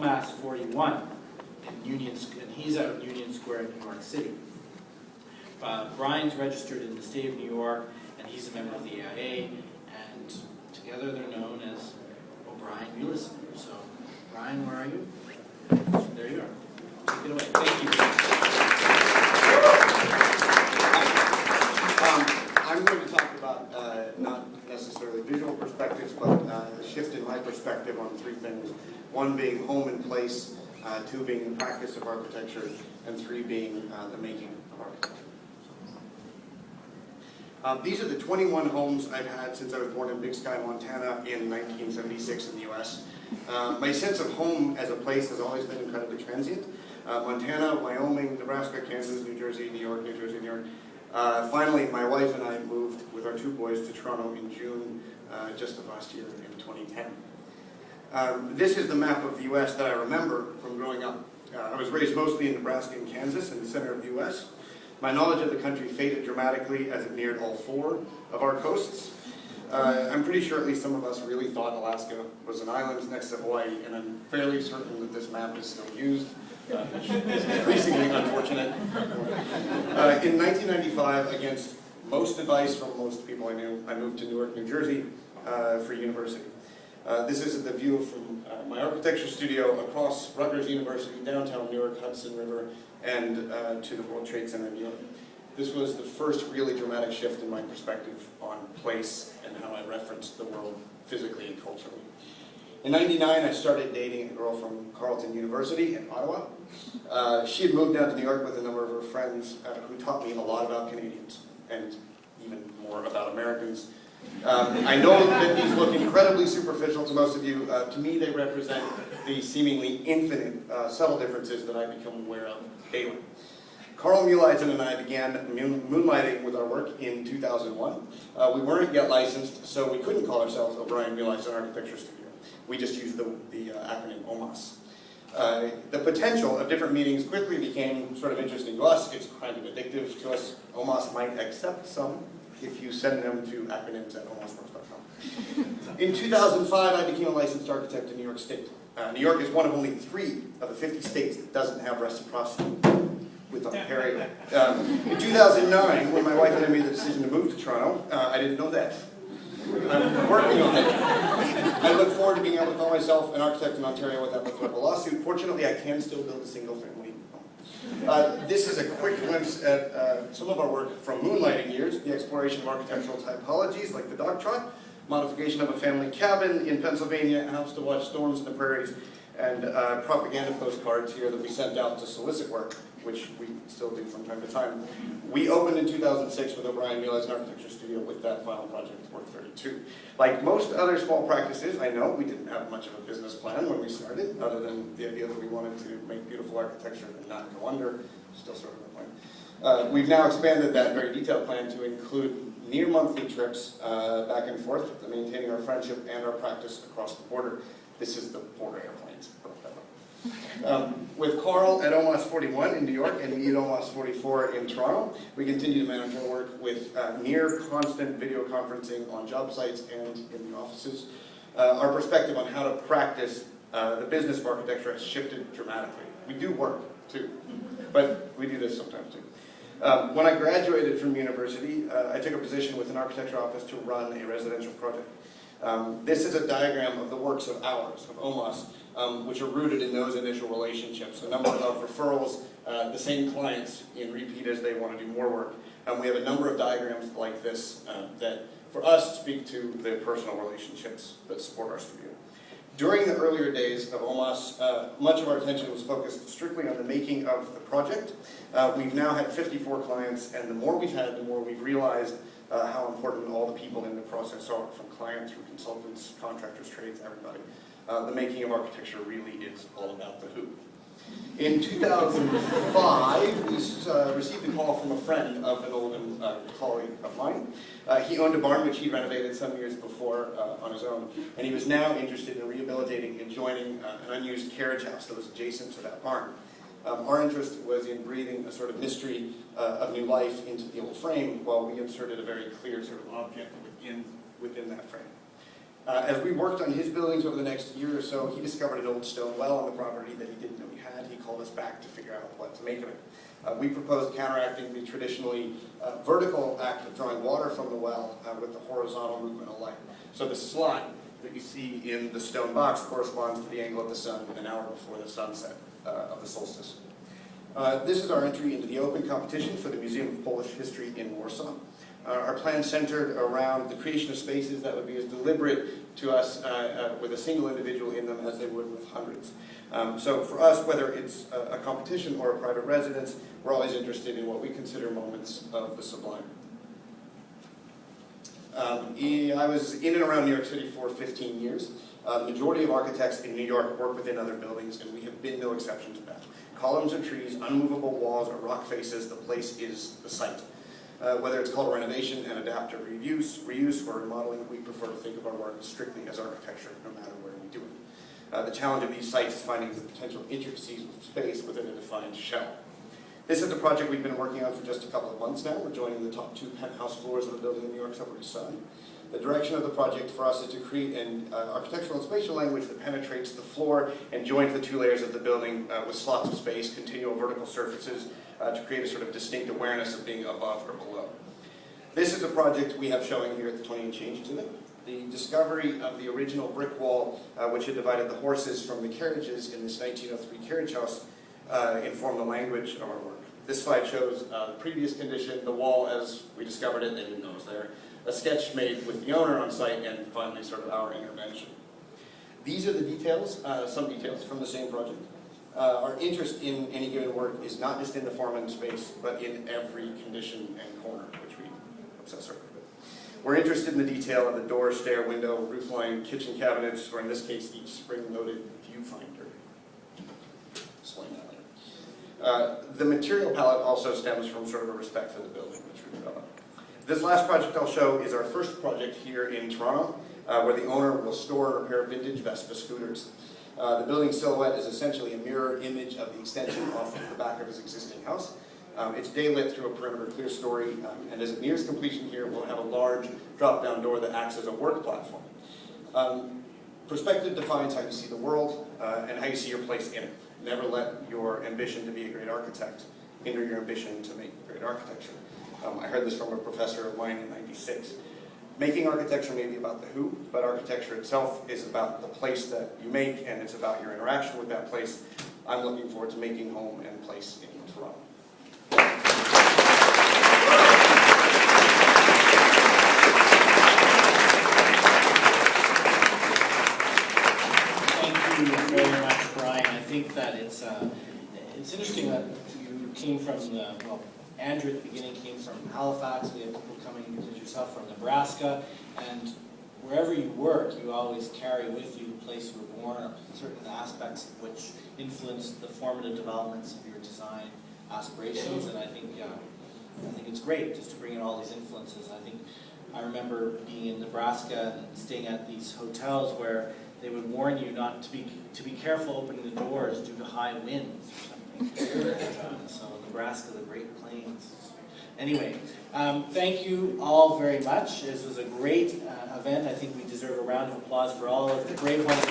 omas41 in Union, and he's out of Union Square in New York City. Brian's registered in the state of New York, and he's a member of the AIA, and together they're known as O'Brien-Mulison. So, Brian, where are you? There you are. Take it away. Thank you. I'm going to talk about not necessarily visual perspectives, but a shift in my perspective on three things. One being home and place, two being the practice of architecture, and three being the making of architecture. These are the 21 homes I've had since I was born in Big Sky, Montana in 1976 in the U.S. My sense of home as a place has always been incredibly transient. Montana, Wyoming, Nebraska, Kansas, New Jersey, New York, New Jersey, New York. Finally, my wife and I moved with our two boys to Toronto in June just of last year in 2010. This is the map of the U.S. that I remember from growing up. I was raised mostly in Nebraska and Kansas, in the center of the U.S. My knowledge of the country faded dramatically as it neared all four of our coasts. I'm pretty sure at least some of us really thought Alaska was an island next to Hawaii, and I'm fairly certain that this map is still used, which is increasingly unfortunate. In 1995, against most advice from most people I knew, I moved to Newark, New Jersey for university. This is the view from my architecture studio across Rutgers University, downtown Newark, Hudson River, and to the World Trade Center in New York. This was the first really dramatic shift in my perspective on place and how I referenced the world physically and culturally. In '99, I started dating a girl from Carleton University in Ottawa. She had moved down to New York with a number of her friends who taught me a lot about Canadians and even more about Americans. I know that these look incredibly superficial to most of you. To me, they represent the seemingly infinite subtle differences that I become aware of daily. Carl Muleisen and I began moonlighting with our work in 2001. We weren't yet licensed, so we couldn't call ourselves O'Brien Muleisen Architecture Studio. We just used the acronym OMAS. The potential of different meanings quickly became sort of interesting to us. It's kind of addictive to us. OMAS might accept some if you send them to acronyms@omas44.com. In 2005, I became a licensed architect in New York State. New York is one of only 3 of the 50 states that doesn't have reciprocity with Ontario. In 2009, when my wife and I made the decision to move to Toronto, I didn't know that. I'm working on it. I look forward to being able to call myself an architect in Ontario without the threat of a lawsuit. Fortunately, I can still build a single-family home. This is a quick glimpse at some of our work from moonlighting years, the exploration of architectural typologies like the dog trot, modification of a family cabin in Pennsylvania, a house to watch storms in the prairies, and propaganda postcards here that we sent out to solicit work, which we still do from time to time. We opened in 2006 with O'Brien Muleisen Architecture Studio with that final project, Work 32. Like most other small practices, I know we didn't have much of a business plan when we started, other than the idea that we wanted to make beautiful architecture and not go under, still sort of a plan. We've now expanded that very detailed plan to include near monthly trips back and forth, maintaining our friendship and our practice across the border. This is the border airplanes. With Carl at omas41 in New York and me at omas44 in Toronto, we continue to manage our work with near constant video conferencing on job sites and in the offices. Our perspective on how to practice the business of architecture has shifted dramatically. We do work too, but we do this sometimes too. When I graduated from university, I took a position with an architecture office to run a residential project. This is a diagram of the works of ours, of OMAS, which are rooted in those initial relationships. A number of referrals, the same clients in repeat as they want to do more work. We have a number of diagrams like this that, for us, speak to the personal relationships that support our studio. During the earlier days of OMAS, much of our attention was focused strictly on the making of the project. We've now had 54 clients, and the more we've had, the more we've realized how important all the people in the process are, from clients through consultants, contractors, trades, everybody. The making of architecture really is all about the who. In 2005, we received a call from a friend of an old colleague of mine. He owned a barn which he renovated some years before on his own, and he was now interested in rehabilitating and joining an unused carriage house that was adjacent to that barn. Our interest was in breathing a sort of mystery of new life into the old frame, while we inserted a very clear sort of object within that frame. As we worked on his buildings over the next year or so, he discovered an old stone well on the property that he didn't know he had. He called us back to figure out what to make of it. We proposed counteracting the traditionally vertical act of drawing water from the well with the horizontal movement of light. So the slot that you see in the stone box corresponds to the angle of the sun an hour before the sunset of the solstice. This is our entry into the open competition for the Museum of Polish History in Warsaw. Our plan centered around the creation of spaces that would be as deliberate to us with a single individual in them as they would with hundreds. So for us, whether it's a competition or a private residence, we're always interested in what we consider moments of the sublime. I was in and around New York City for 15 years. The majority of architects in New York work within other buildings, and we have been no exception to that. Columns of trees, unmovable walls, or rock faces, the place is the site. Whether it's called renovation and adapt or reuse or remodeling, we prefer to think of our work strictly as architecture, no matter where we do it. The challenge of these sites is finding the potential intricacies of space within a defined shell. This is a project we've been working on for just a couple of months now. We're joining the top 2 penthouse floors of the building in New York's Upper East Side. The direction of the project for us is to create an architectural and spatial language that penetrates the floor and joins the 2 layers of the building with slots of space, continual vertical surfaces, to create a sort of distinct awareness of being above or below. This is a project we have showing here at the 20 and Change Exhibit. The discovery of the original brick wall, which had divided the horses from the carriages in this 1903 carriage house, informed the language of our work. This slide shows the previous condition, the wall as we discovered it, they didn't know it was there, a sketch made with the owner on site, and finally sort of our intervention. These are the details, some details from the same project. Our interest in any given work is not just in the form and space, but in every condition and corner, which we obsess over with. We're interested in the detail of the door, stair, window, roofline, kitchen cabinets, or in this case, each spring-loaded viewfinder. Explain that later. The material palette also stems from sort of a respect for the building, which we developed. This last project I'll show is our first project here in Toronto, where the owner will store and repair vintage Vespa scooters. The building silhouette is essentially a mirror image of the extension off of the back of his existing house. It's day-lit through a perimeter clear story, and as it nears completion here, we'll have a large drop-down door that acts as a work platform. Perspective defines how you see the world and how you see your place in it. Never let your ambition to be a great architect hinder your ambition to make great architecture. I heard this from a professor of mine in '96. Making architecture may be about the who, but architecture itself is about the place that you make, and it's about your interaction with that place. I'm looking forward to making home and place in Toronto. Thank you very much, Brian. I think that it's interesting that you came from the, well, Andrew at the beginning came from Halifax. We have people coming, as yourself, from Nebraska. And wherever you work, you always carry with you the place you were born, certain aspects of which influence the formative developments of your design aspirations. And I think it's great just to bring in all these influences. I remember being in Nebraska and staying at these hotels where they would warn you not to be careful opening the doors due to high winds or something. So Nebraska, the Great Plains. Anyway, thank you all very much. This was a great event. I think we deserve a round of applause for all of the great ones.